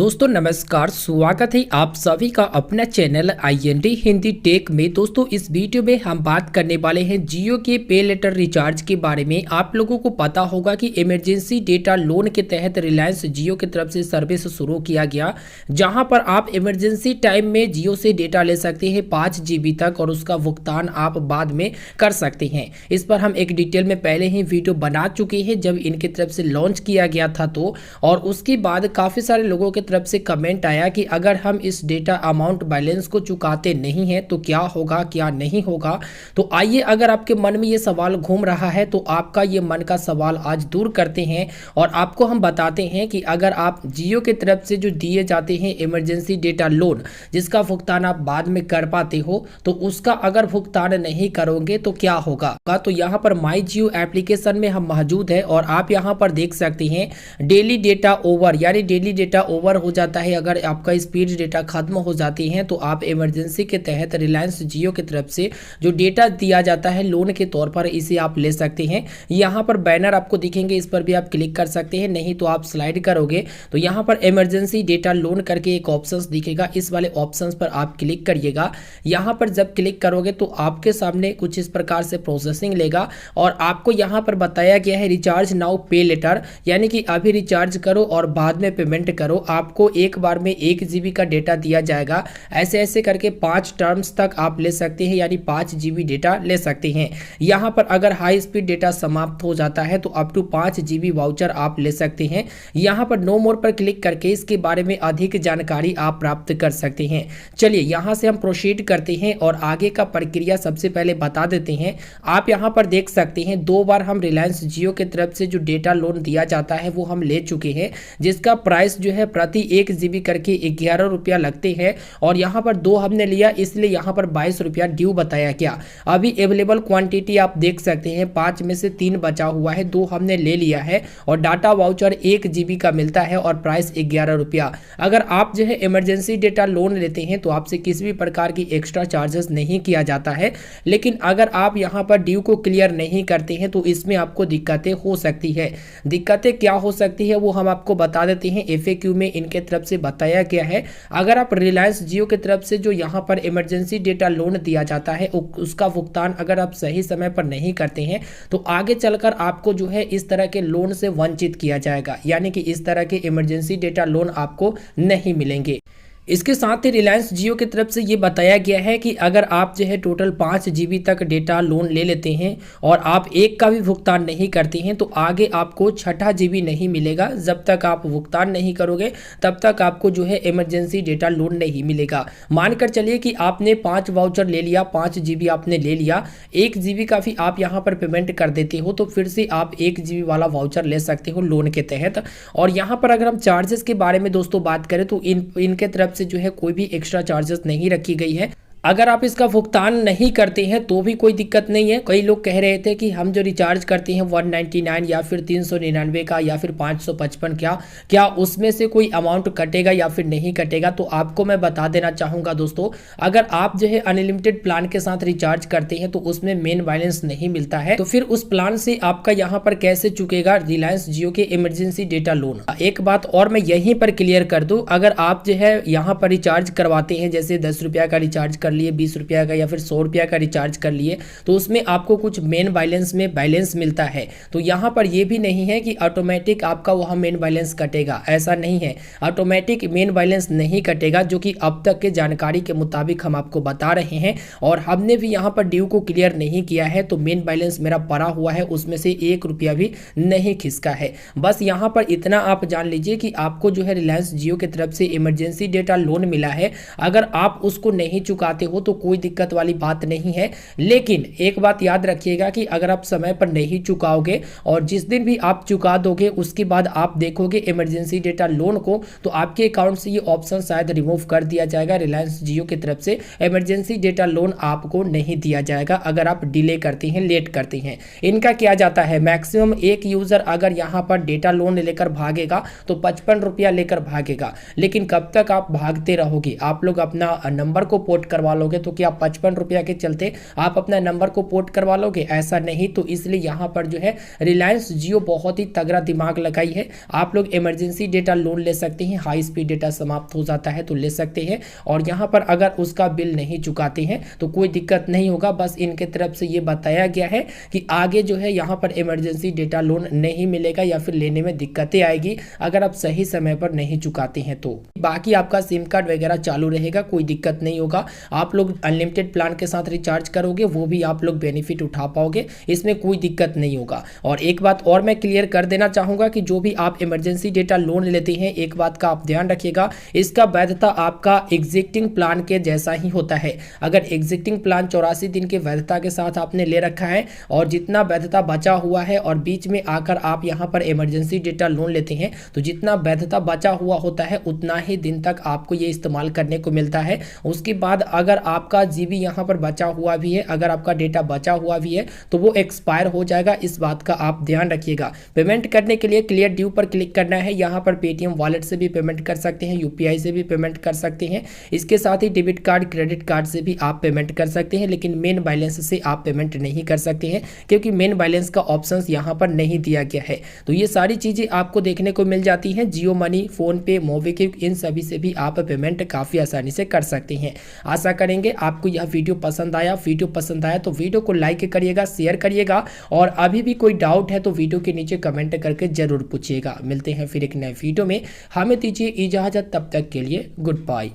दोस्तों नमस्कार, स्वागत है आप सभी का अपना चैनल IND हिंदी टेक में। दोस्तों इस वीडियो में हम बात करने वाले हैं जियो के पे लेटर रिचार्ज के बारे में। आप लोगों को पता होगा कि इमरजेंसी डेटा लोन के तहत रिलायंस जियो की तरफ से सर्विस शुरू किया गया, जहां पर आप इमरजेंसी टाइम में जियो से डेटा ले सकते हैं 5 GB तक और उसका भुगतान आप बाद में कर सकते हैं। इस पर हम एक डिटेल में पहले ही वीडियो बना चुके हैं जब इनकी तरफ से लॉन्च किया गया था तो, और उसके बाद काफ़ी सारे लोगों के तरफ से कमेंट आया कि अगर हम इस डेटा अमाउंट बैलेंस को चुकाते नहीं हैं तो क्या होगा क्या नहीं होगा। तो आइए, अगर आपके मन में ये सवाल घूम रहा है तो आपका ये मन का सवाल आज दूर करते हैं और आपको हम बताते हैं कि अगर आप जियो की तरफ से जो दिए जाते हैं इमरजेंसी डेटा लोन, जिसका भुगतान आप बाद में कर पाते हो, तो उसका अगर भुगतान नहीं करोगे तो क्या होगा। तो यहाँ पर माई जियो एप्लीकेशन में हम मौजूद है और आप यहाँ पर देख सकते हैं डेली डेटा ओवर, यानी डेली डेटा ओवर हो जाता है। अगर आपका स्पीड डेटा खत्म हो जाती है तो आप इमरजेंसी के तहत रिलायंस जियो की तरफ से जो डेटा दिया जाता है लोन के तौर पर, इसे आप ले सकते हैं। यहाँ पर बैनर आपको दिखेंगे, इस पर भी आप क्लिक कर सकते हैं, नहीं तो आप स्लाइड करोगे तो यहाँ पर इमरजेंसी डेटा लोन करके एक ऑप्शन दिखेगा, इस वाले ऑप्शन पर आप क्लिक करिएगा। यहाँ पर जब क्लिक करोगे तो आपके सामने कुछ इस प्रकार से प्रोसेसिंग लेगा और आपको यहाँ पर बताया गया है रिचार्ज नाउ पे लेटर, यानी कि अभी रिचार्ज करो और बाद में पेमेंट करो। आपको एक बार में 1 GB का डेटा दिया जाएगा, ऐसे ऐसे करके 5 टर्म्स तक आप ले सकते हैं, यानी 5 GB डेटा ले सकते हैं। यहाँ पर अगर हाई स्पीड डेटा समाप्त हो जाता है तो अप टू 5 GB वाउचर आप ले सकते हैं। यहाँ पर नो मोर पर क्लिक करके इसके बारे में अधिक जानकारी आप प्राप्त कर सकते हैं। चलिए यहाँ से हम प्रोसीड करते हैं और आगे का प्रक्रिया सबसे पहले बता देते हैं। आप यहाँ पर देख सकते हैं 2 बार हम रिलायंस जियो की तरफ से जो डेटा लोन दिया जाता है वो हम ले चुके हैं, जिसका प्राइस जो है प्रति 1 GB करके 11 रुपया लगते हैं और यहाँ पर 2 हमने लिया, इसलिए यहाँ पर 22 रुपया ड्यू बताया गया। अभी अवेलेबल क्वांटिटी आप देख सकते हैं 5 में से 3 बचा हुआ है, 2 हमने ले लिया है और डाटा वाउचर 1 GB का मिलता है और प्राइस 11 रुपया। अगर आप जो है इमरजेंसी डेटा लोन लेते हैं तो आपसे किसी भी प्रकार की एक्स्ट्रा चार्जेस नहीं किया जाता है, लेकिन अगर आप यहाँ पर ड्यू को क्लियर नहीं करते हैं तो इसमें आपको दिक्कतें हो सकती है। दिक्कतें क्या हो सकती है वो हम आपको बता देते हैं, FAQ में इनके तरफ से बताया गया है। अगर आप रिलायंस जियो की तरफ से जो यहाँ पर इमरजेंसी डेटा लोन दिया जाता है उसका भुगतान अगर आप सही समय पर नहीं करते हैं तो आगे चलकर आपको जो है इस तरह के लोन से वंचित किया जाएगा, यानी कि इस तरह के इमरजेंसी डेटा लोन आपको नहीं मिलेंगे। इसके साथ ही रिलायंस जियो की तरफ से ये बताया गया है कि अगर आप जो है टोटल 5 GB तक डेटा लोन ले लेते हैं और आप एक का भी भुगतान नहीं करते हैं तो आगे आपको 6ठा GB नहीं मिलेगा। जब तक आप भुगतान नहीं करोगे तब तक आपको जो है इमरजेंसी डेटा लोन नहीं मिलेगा। मानकर चलिए कि आपने 5 वाउचर ले लिया, 5 GB आपने ले लिया, 1 GB का भी आप यहाँ पर पेमेंट कर देते हो तो फिर से आप 1 GB वाला वाउचर ले सकते हो लोन के तहत। और यहाँ पर अगर हम चार्जेस के बारे में दोस्तों बात करें तो इनके तरफ से जो है कोई भी एक्स्ट्रा चार्जेस नहीं रखी गई है। अगर आप इसका भुगतान नहीं करते हैं तो भी कोई दिक्कत नहीं है। कई लोग कह रहे थे कि हम जो रिचार्ज करते हैं 199 या फिर 399 का या फिर 555 क्या उसमें से कोई अमाउंट कटेगा या फिर नहीं कटेगा। तो आपको मैं बता देना चाहूँगा दोस्तों, अगर आप जो है अनलिमिटेड प्लान के साथ रिचार्ज करते हैं तो उसमें मेन बैलेंस नहीं मिलता है, तो फिर उस प्लान से आपका यहाँ पर कैसे चुकेगा रिलायंस जियो के इमरजेंसी डेटा लोन। एक बात और मैं यहीं पर क्लियर कर दूँ, अगर आप जो है यहाँ पर रिचार्ज करवाते हैं, जैसे 10 रुपया का रिचार्ज कर लिए, 20 रुपया का या फिर 100 रुपया का रिचार्ज कर लिए, तो उसमें आपको कुछ मेन बैलेंस में बैलेंस मिलता है। तो यहाँ पर ये भी नहीं है कि ऑटोमेटिक आपका वहाँ मेन बैलेंस कटेगा, ऐसा नहीं है। ऑटोमेटिक मेन बैलेंस नहीं कटेगा, जो कि अब तक के जानकारी के मुताबिक हम आपको बता रहे हैं और हमने भी यहाँ पर ड्यू को क्लियर नहीं किया है तो मेन बैलेंस मेरा पड़ा हुआ है, उसमें से 1 रुपया भी नहीं खिसका है। बस यहाँ पर इतना आप जान लीजिए कि आपको जो है रिलायंस जियो की तरफ से इमरजेंसी डेटा लोन मिला है। अगर आप उसको नहीं चुकाते हो तो कोई दिक्कत वाली बात नहीं है, लेकिन एक बात याद रखिएगा कि अगर आप समय पर नहीं चुकाओगे और जिस दिन भी आप चुका दोगे उसके बाद आप देखोगे इमरजेंसी डेटा लोन को, तो आपके अकाउंट से ये ऑप्शन शायद रिमूव कर दिया जाएगा। रिलायंस जियो की तरफ से इमरजेंसी डेटा लोन आपको नहीं दिया जाएगा अगर आप डिले करते हैं, लेट करते हैं। इनका क्या जाता है, मैक्सिमम एक यूजर अगर यहाँ पर डेटा लोन लेकर भागेगा तो 55 रुपया लेकर भागेगा, लेकिन कब तक आप भागते रहोगे। आप लोग अपना नंबर को पोर्ट करवा करवा लोगे तो क्या 55 रुपया के चलते आप अपना नंबर को पोर्ट करवा लोगे? ऐसा नहीं। तो इसलिए यहाँ पर जो है रिलायंस जियो बहुत ही तगड़ा दिमाग लगाई है। आप लोग इमरजेंसी डेटा लोन ले सकते हैं, हाई स्पीड डेटा समाप्त हो जाता है तो ले सकते हैं। और यहाँ पर अगर उसका बिल नहीं चुकाते हैं तो कोई दिक्कत नहीं होगा। बस इनके तरफ से ये बताया गया है कि आगे जो है यहाँ पर इमरजेंसी डेटा लोन नहीं मिलेगा या फिर लेने में दिक्कतें आएगी अगर आप सही समय पर नहीं चुकाते हैं तो। बाकी आपका सिम कार्ड वगैरह चालू रहेगा, कोई दिक्कत नहीं होगा। आप लोग अनलिमिटेड प्लान के साथ रिचार्ज करोगे वो भी आप लोग बेनिफिट उठा पाओगे, इसमें कोई दिक्कत नहीं होगा। और एक बात और मैं क्लियर कर देना चाहूँगा कि जो भी आप इमरजेंसी डेटा लोन लेते हैं, एक बात का आप ध्यान रखिएगा, इसका वैधता आपका एग्जिस्टिंग प्लान के जैसा ही होता है। अगर एग्जिस्टिंग प्लान 84 दिन के वैधता के साथ आपने ले रखा है और जितना वैधता बचा हुआ है और बीच में आकर आप यहाँ पर इमरजेंसी डेटा लोन लेते हैं तो जितना वैधता बचा हुआ होता है उतना ही दिन तक आपको ये इस्तेमाल करने को मिलता है। उसके बाद अगर आपका जीबी यहाँ पर बचा हुआ भी है, अगर आपका डेटा बचा हुआ भी है तो वो एक्सपायर हो जाएगा। इस बात का आप ध्यान रखिएगा। पेमेंट करने के लिए क्लियर ड्यू पर क्लिक करना है। यहाँ पर पेटीएम वॉलेट से भी पेमेंट कर सकते हैं, यूपीआई से भी पेमेंट कर सकते हैं। इसके साथ ही डेबिट कार्ड, क्रेडिट कार्ड से भी आप पेमेंट कर सकते हैं, लेकिन मेन बैलेंस से आप पेमेंट नहीं कर सकते हैं क्योंकि मेन बैलेंस का ऑप्शन यहाँ पर नहीं दिया गया है। तो ये सारी चीज़ें आपको देखने को मिल जाती हैं। जियो मनी, फोन पे, मोबीक्विक, इन सभी से भी आप पेमेंट काफ़ी आसानी से कर सकते हैं। आशा करेंगे आपको यह वीडियो पसंद आया। वीडियो पसंद आया तो वीडियो को लाइक करिएगा, शेयर करिएगा और अभी भी कोई डाउट है तो वीडियो के नीचे कमेंट करके जरूर पूछिएगा। मिलते हैं फिर एक नए वीडियो में, हमें दीजिए इजाज़त, तब तक के लिए गुड बाय।